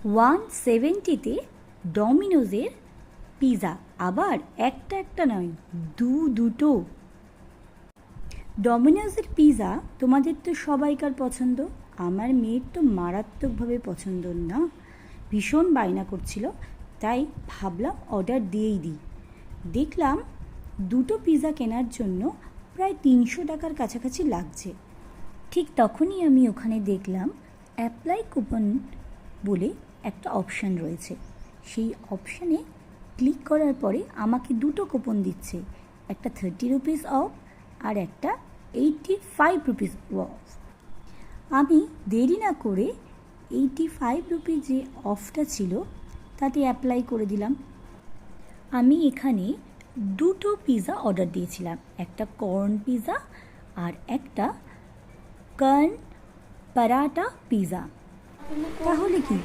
170-তে ডমিনোজের pizza, আবার একটা নয়, দুটো। ডমিনোজের পিৎজা তোমাদের তো সবাইকার পছন্দ, আমার মেয়ের তো মারাত্মকভাবে পছন্দ না, ভীষণ বায়না করছিল, তাই ভাবলাম অর্ডার দিয়েই দিই। দেখলাম দুটো পিৎজা কেনার জন্য প্রায় 300 টাকার কাছাকাছি লাগছে। ঠিক তখনই আমি ওখানে দেখলাম অ্যাপ্লাই কুপন বলে একটা অপশান রয়েছে। সেই অপশানে ক্লিক করার পরে আমাকে দুটো কুপন দিচ্ছে, একটা 30 রুপিস অফ আর একটা 85 রুপিস অফ। আমি দেরি না করে 85 রুপিস যে অফটা ছিল তাতে অ্যাপ্লাই করে দিলাম। আমি এখানে দুটো পিৎজা অর্ডার দিয়েছিলাম, একটা কর্ন পিৎজা আর একটা কর্ন পরাটা পিৎজা। তাহলে কি